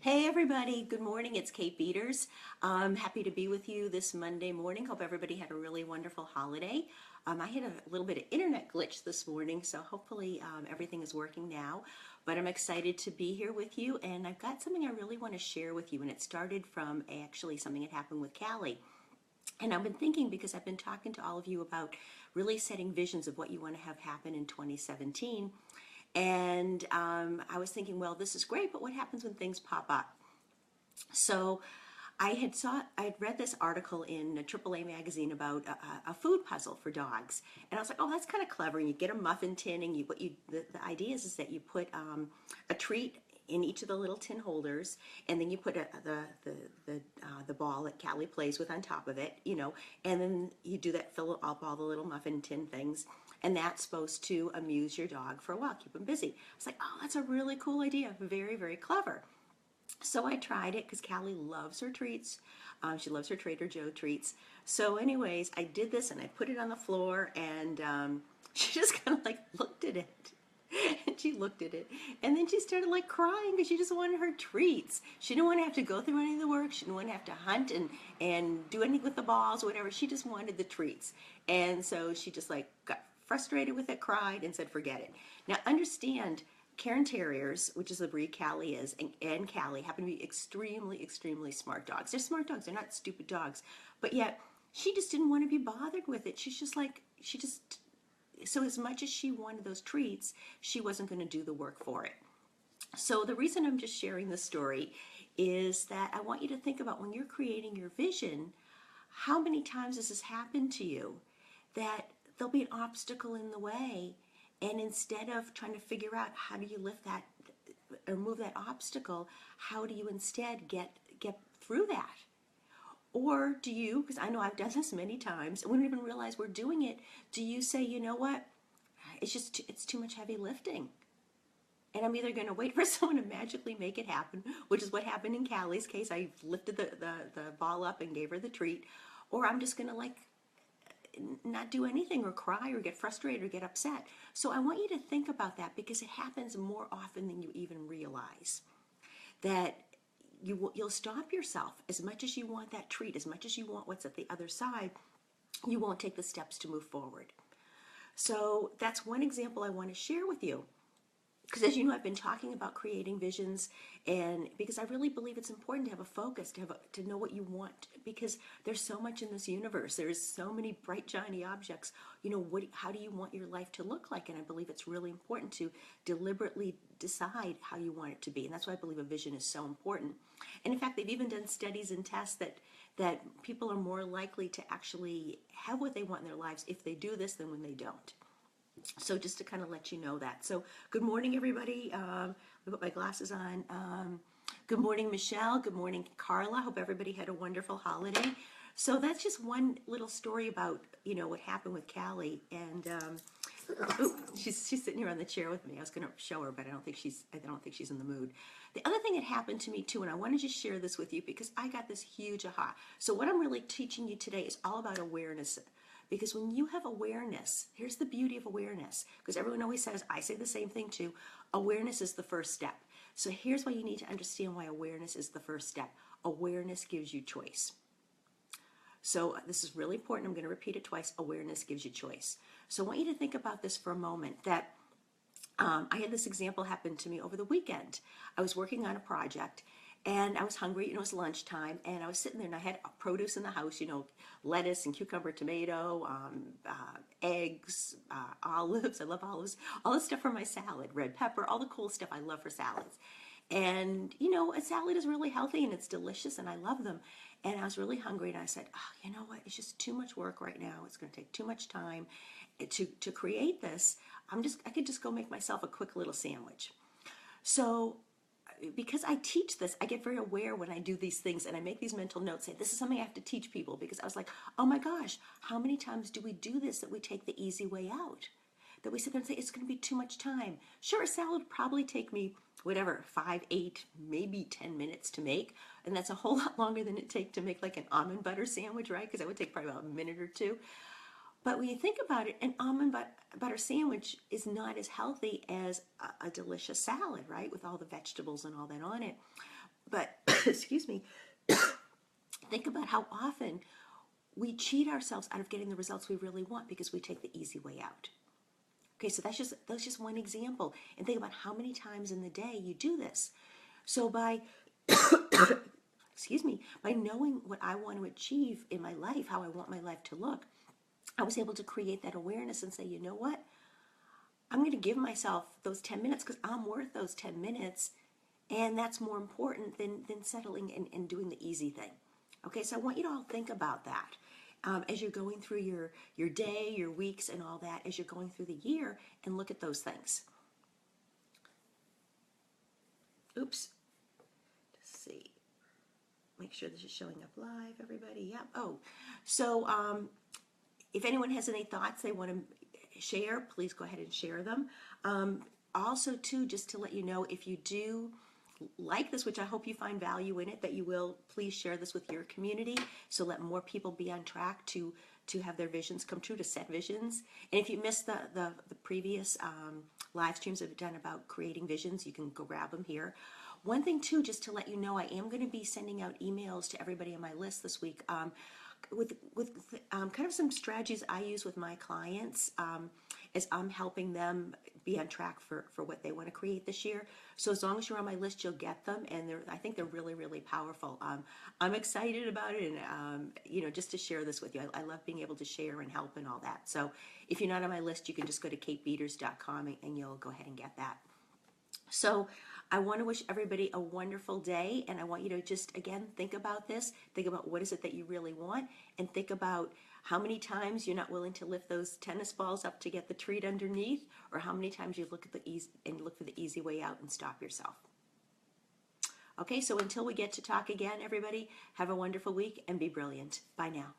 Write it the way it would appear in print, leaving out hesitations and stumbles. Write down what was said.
Hey everybody, good morning. It's Kate Beeders. I'm happy to be with you this Monday morning. Hope everybody had a really wonderful holiday. I had a little bit of internet glitch this morning, so hopefully everything is working now. But I'm excited to be here with you, and I've got something I really want to share with you. And it started from actually something that happened with Callie. And I've been thinking, because I've been talking to all of you about really setting visions of what you want to have happen in 2017. And I was thinking, well, this is great, but what happens when things pop up? So I had read this article in a AAA magazine about a food puzzle for dogs, and I was like, oh, that's kind of clever. And you get a muffin tin, and the idea is that you put a treat in each of the little tin holders, and then you put the ball that Callie plays with on top of it, and then you do that, fill up all the little muffin tin things, and that's supposed to amuse your dog for a while, keep them busy. I was like, oh, that's a really cool idea, very, very clever. So I tried it because Callie loves her treats. She loves her Trader Joe treats. So anyways, I did this and I put it on the floor, and she just kind of like looked at it. And she looked at it, and then she started like crying because she just wanted her treats. She didn't want to have to go through any of the work. She didn't want to have to hunt and do anything with the balls or whatever. She just wanted the treats. And so she just like got frustrated with it, cried, and said, forget it. Now understand, Cairn Terriers, which is the breed Callie is, and Callie happen to be extremely, extremely smart dogs. They're smart dogs. They're not stupid dogs. But yet, she just didn't want to be bothered with it. So as much as she wanted those treats, she wasn't going to do the work for it. So the reason I'm just sharing this story is that I want you to think about, when you're creating your vision, how many times has this happened to you that there'll be an obstacle in the way, and instead of trying to figure out how do you lift that or move that obstacle, how do you instead get through that? Or do you, because I know I've done this many times, and we don't even realize we're doing it, do you say, you know what, it's too much heavy lifting, and I'm either going to wait for someone to magically make it happen, which is what happened in Callie's case. I lifted the ball up and gave her the treat, or I'm just going to like not do anything or cry or get frustrated or get upset. So I want you to think about that, because it happens more often than you even realize. That you'll stop yourself. As much as you want that treat, as much as you want what's at the other side, you won't take the steps to move forward. So that's one example I want to share with you. Because as you know, I've been talking about creating visions, and because I really believe it's important to have a focus, to know what you want, because there's so much in this universe. There's so many bright, shiny objects. How do you want your life to look like? And I believe it's really important to deliberately decide how you want it to be. And that's why I believe a vision is so important. And in fact, they've even done studies and tests that people are more likely to actually have what they want in their lives if they do this than when they don't. So just to kind of let you know that. So good morning, everybody. Let me put my glasses on. Good morning, Michelle. Good morning, Carla. Hope everybody had a wonderful holiday. So that's just one little story about, what happened with Callie. And she's sitting here on the chair with me. I was going to show her, but I don't think she's in the mood. The other thing that happened to me too, and I want to just share this with you because I got this huge aha. So what I'm really teaching you today is all about awareness. Because when you have awareness, here's the beauty of awareness, because everyone always says, I say the same thing too, awareness is the first step. So here's why you need to understand why awareness is the first step. Awareness gives you choice. So this is really important. I'm going to repeat it twice. Awareness gives you choice. So I want you to think about this for a moment, that I had this example happen to me over the weekend. I was working on a project, and I was hungry, it was lunchtime, and I was sitting there, and I had produce in the house, lettuce and cucumber, tomato, eggs, olives. I love olives. All the stuff for my salad, red pepper, all the cool stuff I love for salads. And, a salad is really healthy, and it's delicious, and I love them. And I was really hungry, and I said, oh, you know what? It's just too much work right now. It's going to take too much time to create this. I could just go make myself a quick little sandwich. So because I teach this, I get very aware when I do these things, and I make these mental notes, say this is something I have to teach people, because I was like, oh my gosh, how many times do we do this, that we take the easy way out? That we sit there and say, it's going to be too much time. Sure, a salad would probably take me, 5, 8, maybe 10 minutes to make, and that's a whole lot longer than it take to make like an almond butter sandwich, right? Because that would take probably about a minute or two. But when you think about it, an almond butter sandwich is not as healthy as a delicious salad, right? With all the vegetables and all that on it. But excuse me, think about how often we cheat ourselves out of getting the results we really want because we take the easy way out. Okay, so that's just one example. And think about how many times in the day you do this. So by excuse me, by knowing what I want to achieve in my life, how I want my life to look, I was able to create that awareness and say, you know what? I'm going to give myself those 10 minutes because I'm worth those 10 minutes. And that's more important than settling and doing the easy thing. Okay, so I want you to all think about that. As you're going through your day, your weeks, and all that, as you're going through the year, and look at those things. Oops. Let's see. Make sure this is showing up live, everybody. Yep. Oh, so if anyone has any thoughts they want to share, please go ahead and share them. Also, too, just to let you know, if you do like this, which I hope you find value in it, that you will please share this with your community, so let more people be on track to have their visions come true, to set visions. And if you missed the previous live streams I've done about creating visions, you can go grab them here. One thing too, just to let you know, I am going to be sending out emails to everybody on my list this week with kind of some strategies I use with my clients as I'm helping them be on track for what they want to create this year. So as long as you're on my list, you'll get them, and I think they're really, really powerful. I'm excited about it, and just to share this with you. I love being able to share and help and all that. So if you're not on my list, you can just go to katebeeders.com and you'll go ahead and get that. So I want to wish everybody a wonderful day, and I want you to just, again, think about this. Think about what is it that you really want, and think about how many times you're not willing to lift those tennis balls up to get the treat underneath, or how many times you look at the easy and look for the easy way out and stop yourself. Okay, so until we get to talk again, everybody, have a wonderful week and be brilliant. Bye now.